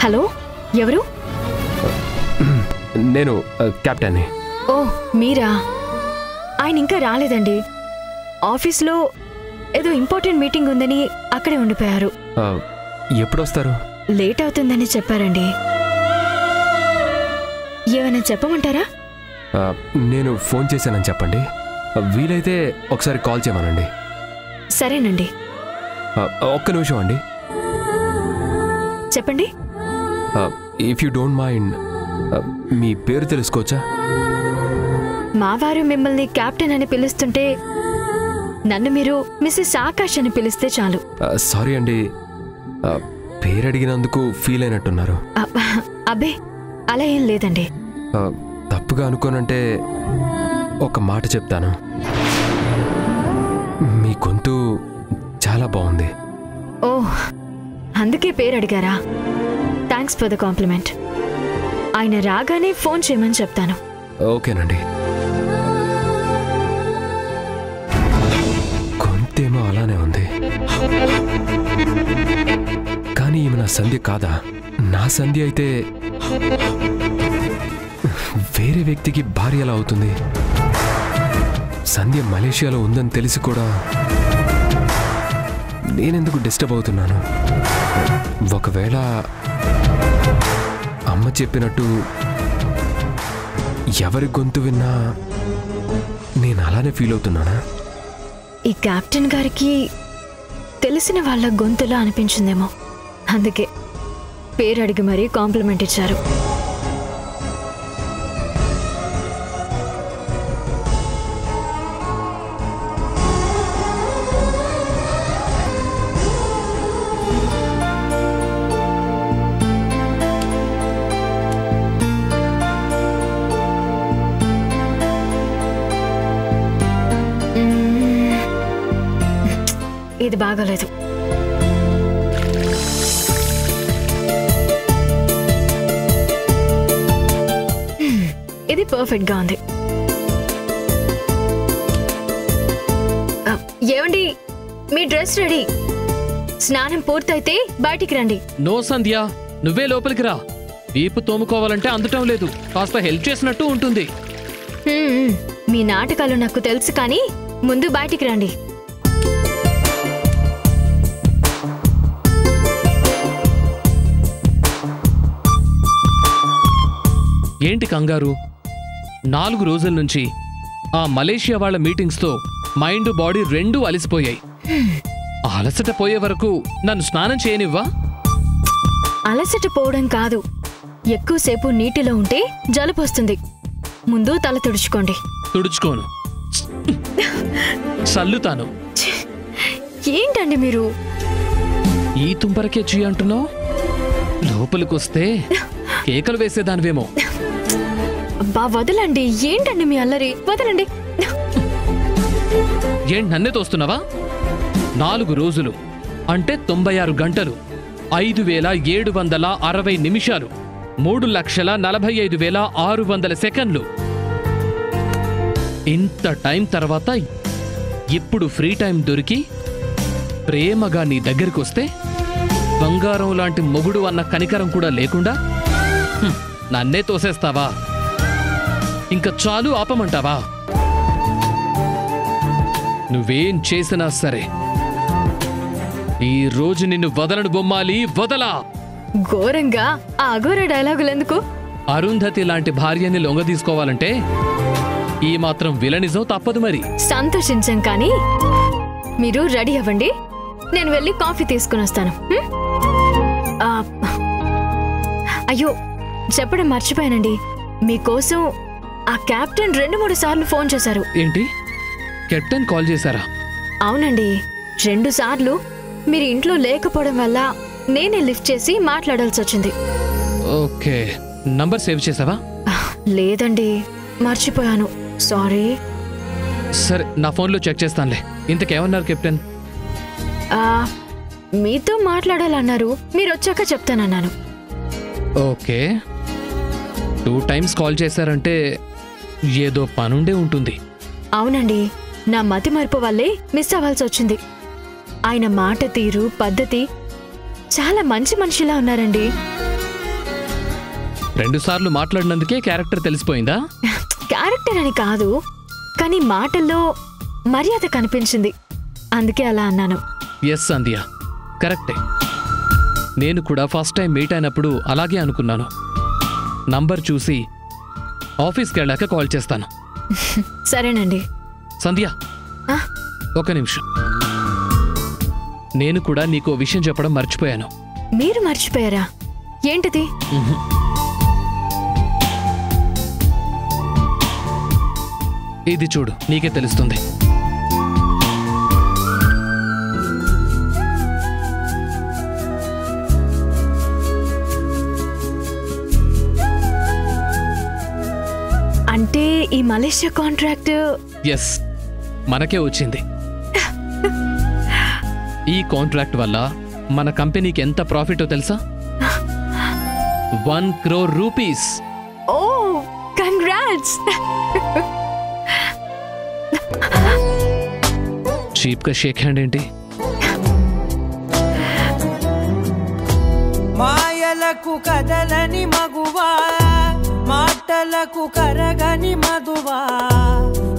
హలో, ఎవరు? నేను కెప్టెన్ని. ఓ మీరా? ఆయన ఇంకా రాలేదండి. ఆఫీస్లో ఏదో ఇంపార్టెంట్ మీటింగ్ ఉందని అక్కడే ఉండిపోయారు. ఎప్పుడొస్తారు? లేట్ అవుతుందని చెప్పారండి. ఏమైనా చెప్పమంటారా? నేను ఫోన్ చేశానని చెప్పండి. వీలైతే ఒకసారి కాల్ చేయమనండి. సరేనండి. ఒక్క నిమిషం అండి. చెప్పండి. ఇఫ్ యూ డోంట్ మైండ్, మీ పేరు తెలుసుకోవచ్చా? మా వారు మిమ్మల్ని కెప్టెన్ అని పిలుస్తుంటే నన్ను మీరు మిస్సెస్ ఆకాష్ అని పిలిస్తే చాలు. సారీ అండి, పేరు అడిగినందుకు ఫీల్ అయినట్టున్నారు. అబ్బే, అలా ఏం లేదండి. తప్పుగా అనుకోనంటే ఒక మాట చెప్తాను. మీ గొంతు చాలా బాగుంది. ఓ, అందుకే పేరు అడిగారా? Thanks for the complement. ఆయన రాగానే ఫోన్ చేయమని చెప్తాను. ఓకేనండి. గొంతేమో అలానే ఉంది, కానీ ఈమె నా సంధ్య కాదా? నా సంధ్య అయితే వేరే వ్యక్తికి భార్య ఎలా అవుతుంది? సంధ్య మలేషియాలో ఉందని తెలిసి కూడా నేనెందుకు డిస్టర్బ్ అవుతున్నాను? ఒకవేళ అమ్మ చెప్పినట్టు ఎవరి గొంతు విన్నా నేను అలానే ఫీల్ అవుతున్నానా? ఈ కెప్టెన్ గారికి తెలిసిన వాళ్ళ గొంతులా అనిపించిందేమో, అందుకే పేరు అడిగి మరీ కాంప్లిమెంట్ ఇచ్చారు. ఇది బాగాలేదు. ఇది పర్ఫెక్ట్ గా ఉంది. ఏమండి, మీ డ్రెస్ రెడీ. స్నానం పూర్తయితే బయటికి రండి. నో సంధ్య, నువ్వే లోపలికి రా. వీపు తోముకోవాలంటే అందటం లేదు. కాస్త హెల్ప్ చేసినట్టు ఉంటుంది. మీ నాటకాలు నాకు తెలుసు, కానీ ముందు బయటికి రండి. ఏంటి కంగారు? 4 రోజుల నుంచి ఆ మలేషియా వాళ్ళ మీటింగ్స్తో మైండ్ బాడీ రెండూ అలసిపోయాయి. అలసట పోయే వరకు నన్ను స్నానం చేయనివ్వా? అలసట పోవడం కాదు, ఎక్కువసేపు నీటిలో ఉంటే జలుబు వస్తుంది. ముందు తల తుడుచుకోండి. తుడుచుకోను, చల్లుతాను. ఏంటండి మీరు? ఈ తుంపరకే చీ అంటున్నావు? లోపలికొస్తే కేకలు వేసేదానివేమో. అబ్బా వదలండి. ఏంటండి మీ అల్లరి? వదలండి. ఏంటి నన్నే తోస్తున్నావా? 4 రోజులు అంటే 96 గంటలు, 5760 నిమిషాలు, 3,45,600 సెకండ్లు. ఇంత టైం తర్వాత ఇప్పుడు ఫ్రీ టైం దొరికి ప్రేమగా నీ దగ్గరికొస్తే బంగారం లాంటి మొగుడు అన్న కనికరం కూడా లేకుండా నన్నే తోసేస్తావా? ఇంకా చాలు ఆపమంటావా? నువ్వేం చేసినా సరే ఈ రోజు నిన్ను వదలను బొమ్మాలి, వదలా. ఘోరంగా ఆ అఘోర డైలాగులు ఎందుకు? అరుంధతి లాంటి భార్యని లొంగ తీసుకోవాలంటే ఈ మాత్రం విలనిజం తప్పదు మరి. సంతోషించాం కానీ మీరు రెడీ అవ్వండి, నేను వెళ్ళి కాఫీ తీసుకుని వస్తాను. అయ్యో చెప్పడం మర్చిపోయానండి, మీకోసం ఆ కెప్టెన్ 2-3 సార్లు ఫోన్ చేశారు. ఏంటి, కెప్టెన్ కాల్ చేశారా? అవునండి, 2 సార్లు మీరు ఇంట్లో లేకపోవడం వల్ల నేనే లిఫ్ట్ చేసి మాట్లాడాల్సి వచ్చింది. ఓకే, నంబర్ సేవ్ చేసావా? లేదండి, మర్చిపోయాను, సారీ. సరే, నా ఫోన్లో చెక్ చేస్తానులే. ఇంతకేమన్నారు కెప్టెన్? మీతో మాట్లాడాలన్నారు, మీరు వచ్చాక చెప్తానన్నాను. ఓకే, 2 టైమ్స్ కాల్ చేశారంటే ఏదో పనుండే ఉంటుంది. అవునండి, నా మతి మరుపు వల్లే మిస్ అవ్వాల్సి వచ్చింది. ఆయన మాట తీరు, పద్ధతి చాలా మంచి మనిషిలా ఉన్నారండి. 2 సార్లు మాట్లాడినందుకే క్యారెక్టర్ తెలిసిపోయిందా? క్యారెక్టర్ అని కాదు, కానీ మాటల్లో మర్యాద కనిపించింది, అందుకే అలా అన్నాను. ఎస్ సంధ్య, కరెక్టే. నేను కూడా ఫస్ట్ టైం మీట్ అయినప్పుడు అలాగే అనుకున్నాను. నంబర్ చూసి ఆఫీస్కి వెళ్ళాక కాల్ చేస్తాను. సరేనండి. సంధ్య, ఒక నిమిషం. నేను కూడా నీకు విషయం చెప్పడం మర్చిపోయాను. మీరు మర్చిపోయారా? ఏంటిది? ఇది చూడు, నీకే తెలుస్తుంది. అంటే ఈ మలేషియా కాంట్రాక్ట్? ఎస్, మనకే వచ్చింది. ఈ కాంట్రాక్ట్ వల్ల మన కంపెనీకి ఎంత ప్రాఫిటో తెలుసా? 1 crore రూపీస్. ఓ, కంగ్రాట్స్. చీప్ గా షేక్ హ్యాండ్ ఏంటి? మాయలకు కదలని మగువా, మాటలకు కరగని మధువా,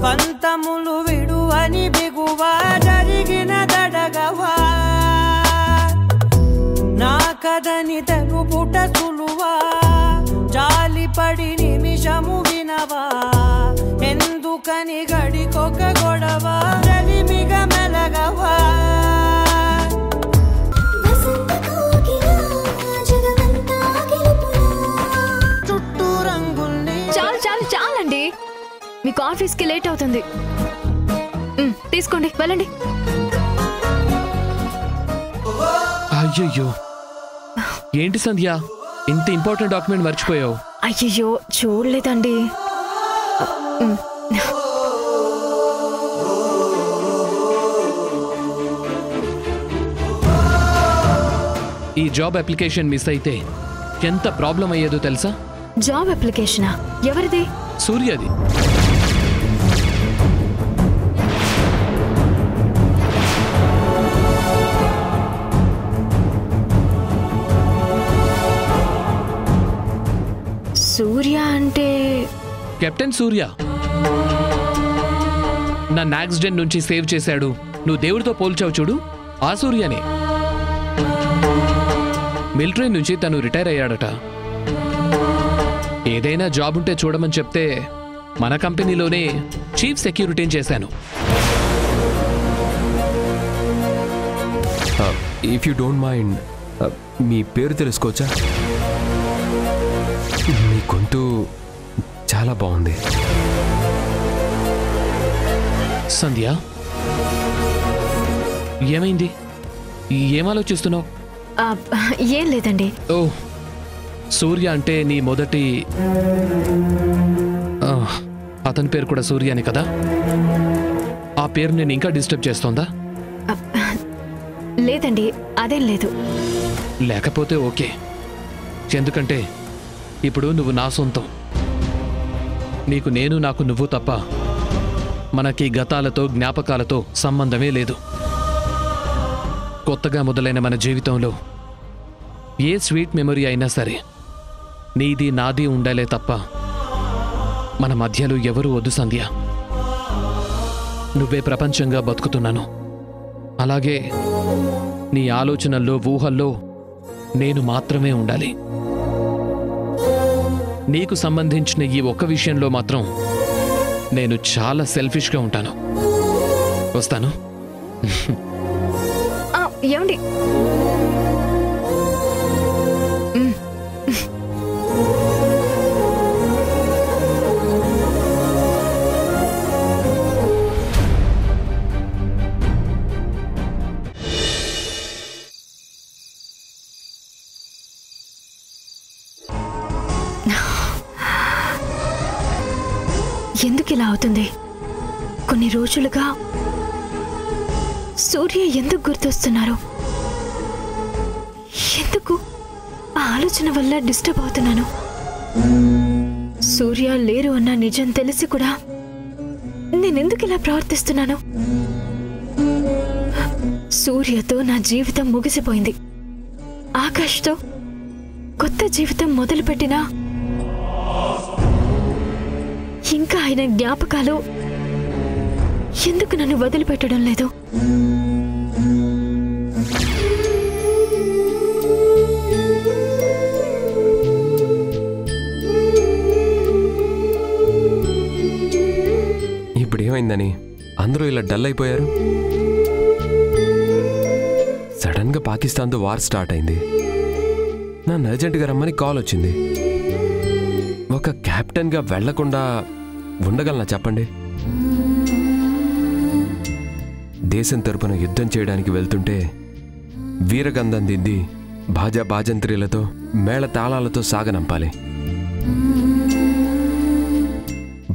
పంతములు విడువని బిగువా, జరిగిన దడగవా, నా కదని తెలుపుట సులువా, జాలిపడి నిమిషము వినవా, ఎందుకని గడికొక గొడవ, రవిమిగ మెలగవా. చాలండి, మీకు ఆఫీస్కి లేట్ అవుతుంది. తీసుకోండి, వెళ్ళండి. అయ్యయ్యో, ఏంటి సంధ్య, ఇంత ఇంపార్టెంట్ డాక్యుమెంట్ మర్చిపోయావు? అయ్యయ్యో, చూడలేదండి. ఈ జాబ్ అప్లికేషన్ మిస్ అయితే ఎంత ప్రాబ్లం అయ్యేదో తెలుసా? జాబ్ అప్లికేషనా? ఎవరిది? సూర్యది. సూర్య అంటే? కెప్టెన్ సూర్య. నన్ను యాక్సిడెంట్ నుంచి సేవ్ చేశాడు, నువ్వు దేవుడితో పోల్చావు చూడు, ఆ సూర్యనే. మిలిటరీ నుంచి తను రిటైర్ అయ్యాడట. ఏదైనా జాబ్ ఉంటే చూడమని చెప్తే మన కంపెనీలోనే చీఫ్ సెక్యూరిటీని చేశాను. ఇఫ్ యూ డోంట్ మైండ్, మీ పేరు తెలుసుకోవచ్చా? మీ గొంతు చాలా బాగుంది. సంధ్య, ఏమైంది? ఏం ఆలోచిస్తున్నావు? ఏం లేదండి. ఓ, సూర్య అంటే నీ మొదటి అతని పేరు కూడా సూర్య అని కదా? ఆ పేరు నేను ఇంకా డిస్టర్బ్ చేస్తోందా? లేదండి, అదేం లేదు. లేకపోతే ఓకే, ఎందుకంటే ఇప్పుడు నువ్వు నా సొంతం. నీకు నేను, నాకు నువ్వు తప్ప మనకి గతాలతో జ్ఞాపకాలతో సంబంధమే లేదు. కొత్తగా మొదలైన మన జీవితంలో ఏ స్వీట్ మెమరీ అయినా సరే నీది నాది ఉండాలే తప్ప మన మధ్యలో ఎవరు వద్దు సంధ్య. నువ్వే ప్రపంచంగా బతుకుతున్నాను, అలాగే నీ ఆలోచనల్లో ఊహల్లో నేను మాత్రమే ఉండాలి. నీకు సంబంధించిన ఈ ఒక్క విషయంలో మాత్రం నేను చాలా సెల్ఫిష్గా ఉంటాను. వస్తాను. ఏమండి? ఎందుకు ఇలా అవుతుంది? కొన్ని రోజులుగా సూర్య ఎందుకు గుర్తొస్తున్నారు? ఎందుకు ఆ ఆలోచన వల్ల డిస్టర్బ్ అవుతున్నాను? సూర్య లేరు అన్న నిజం తెలిసి కూడా నేనెందుకు ఇలా ప్రవర్తిస్తున్నాను? సూర్యతో నా జీవితం ముగిసిపోయింది. ఆకాష్తో కొత్త జీవితం మొదలుపెట్టినా ఇంకా ఆయన జ్ఞాపకాలు ఎందుకు నన్ను వదిలిపెట్టడం లేదు? ఇప్పుడు ఏమైందని అందరూ ఇలా డల్ అయిపోయారు? సడన్గా పాకిస్తాన్తో వార్ స్టార్ట్ అయింది. నన్ను అర్జెంటుగా రమ్మని కాల్ వచ్చింది. ఒక కెప్టెన్గా వెళ్లకుండా ఉండగలనా చెప్పండి? దేశం తరపున యుద్ధం చేయడానికి వెళ్తుంటే వీరగంధం దిద్ది బాజా బాజంత్రీలతో మేళ తాళాలతో సాగనంపాలి.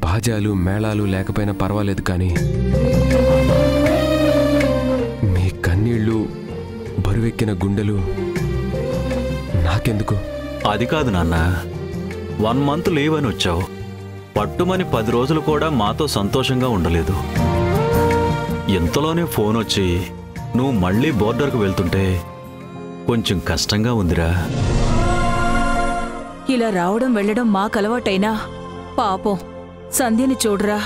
బాజాలు మేళాలు లేకపోయినా పర్వాలేదు, కానీ మీ కన్నీళ్ళు బరువెక్కిన గుండెలు నాకెందుకు? అది కాదు నాన్న, 1 మంత్ లీవ్ అని వచ్చావు. పట్టుమని 10 రోజులు కూడా మాతో సంతోషంగా ఉండలేదు. ఇంతలోనే ఫోన్ వచ్చి నువ్వు మళ్ళీ బోర్డర్కు వెళ్తుంటే కొంచెం కష్టంగా ఉందిరా. ఇలా రావడం వెళ్ళడం మాకు అలవాటైనా పాపం సంధ్యని చూడరా.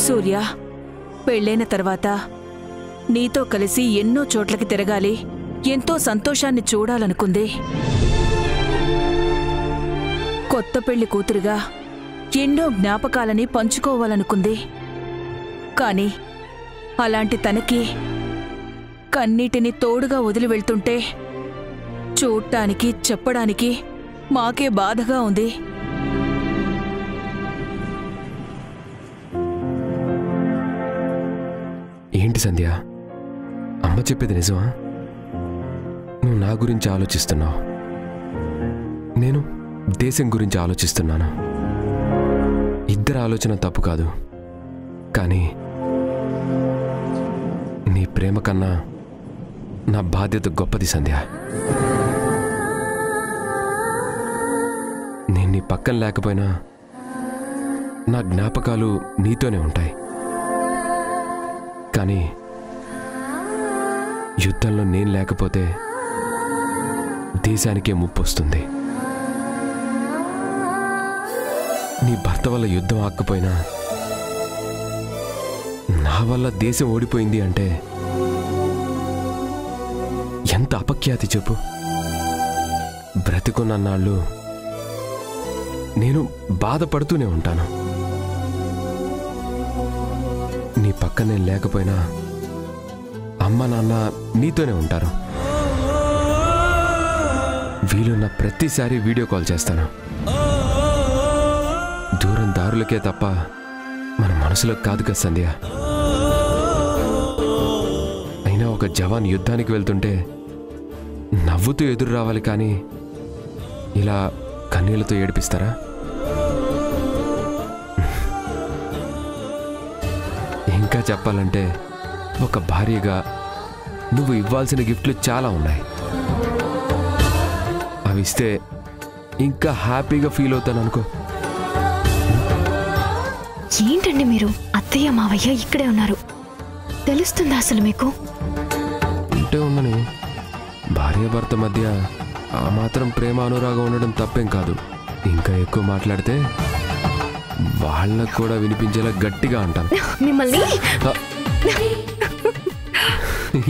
సూర్య, పెళ్ళైన తర్వాత నీతో కలిసి ఎన్నో చోట్లకి తిరగాలి, ఎంతో సంతోషాన్ని చూడాలనుకుంది. కొత్త పెళ్లి కూతురుగా ఎన్నో జ్ఞాపకాలని పంచుకోవాలనుకుంది. కాని అలాంటి తనకి కన్నీటిని తోడుగా వదిలి వెళ్తుంటే చూడటానికి చెప్పడానికి మాకే బాధగా ఉంది. ఏంటి సంధ్య, అమ్మ చెప్పేది నిజమా? నువ్వు నా గురించి ఆలోచిస్తున్నావు, నేను దేశం గురించి ఆలోచిస్తున్నాను. ఇద్దరి ఆలోచన తప్పు కాదు, కానీ నీ ప్రేమ కన్నా నా బాధ్యత గొప్పది సంధ్య. నేను నీ పక్కన లేకపోయినా నా జ్ఞాపకాలు నీతోనే ఉంటాయి. కానీ యుద్ధంలో నేను లేకపోతే దేశానికే ముప్పు వస్తుంది. నీ భర్త వల్ల యుద్ధం ఆకపోయినా నా వల్ల దేశం ఓడిపోయింది అంటే ఎంత అపఖ్యాతి చెప్పు. బ్రతికున్నన్నాళ్ళు నేను బాధపడుతూనే ఉంటాను. నీ పక్కన నేను లేకపోయినా అమ్మ నాన్న నీతోనే ఉంటారు. వీలున్న ప్రతిసారి వీడియో కాల్ చేస్తాను. దూరం దారులకే తప్ప మన మనసులోకి కాదు కదా సంధ్య. అయినా ఒక జవాన్ యుద్ధానికి వెళ్తుంటే నవ్వుతూ ఎదురు రావాలి, కానీ ఇలా కన్నీళ్లతో ఏడిపిస్తారా? ఇంకా చెప్పాలంటే ఒక భార్యగా నువ్వు ఇవ్వాల్సిన గిఫ్ట్లు చాలా ఉన్నాయి. అవి ఇస్తే ఇంకా హ్యాపీగా ఫీల్ అవుతాను అనుకో. ఏంటండి మీరు? అత్తయ్య మావయ్య ఇక్కడే ఉన్నారు, తెలుస్తుందా అసలు మీకు? ఉంటే ఉండని, భార్యాభర్త మధ్య ఆ మాత్రం ప్రేమ అనురాగం ఉండడం తప్పేం కాదు. ఇంకా ఎక్కువ మాట్లాడితే వాళ్ళకు కూడా వినిపించేలా గట్టిగా అంటాను. మిమ్మల్ని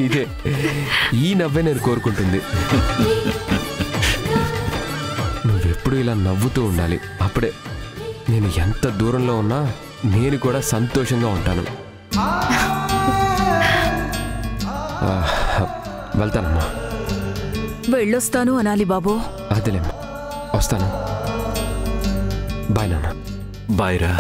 ఇదే ఈ నవ్వే నేను కోరుకుంటుంది. నువ్వెప్పుడు ఇలా నవ్వుతూ ఉండాలి. అప్పుడే నేను ఎంత దూరంలో ఉన్నా నేను కూడా సంతోషంగా ఉంటాను. వెళ్తానమ్మా. వెళ్ళొస్తాను అనాలి బాబు. అదేలేమ్మా, వస్తాను. బాయ్ నాన్న. బాయ్ రా.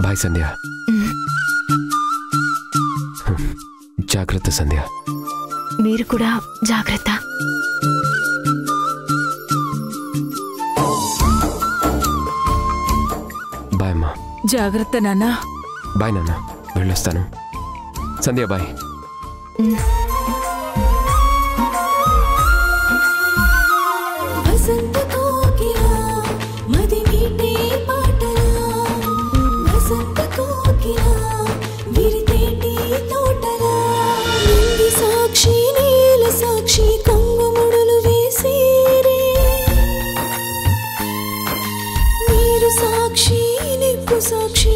బాయ్ సంధ్య. జాగ్రత్త సంధ్య. మీరు కూడా జాగ్రత్త. బాయ్ అమ్మా. జాగ్రత్త నాన్న. బాయ్ నాన్న, వెళ్ళొస్తాను. సంధ్య బాయ్. సాక్షి నిప్పు సాక్షి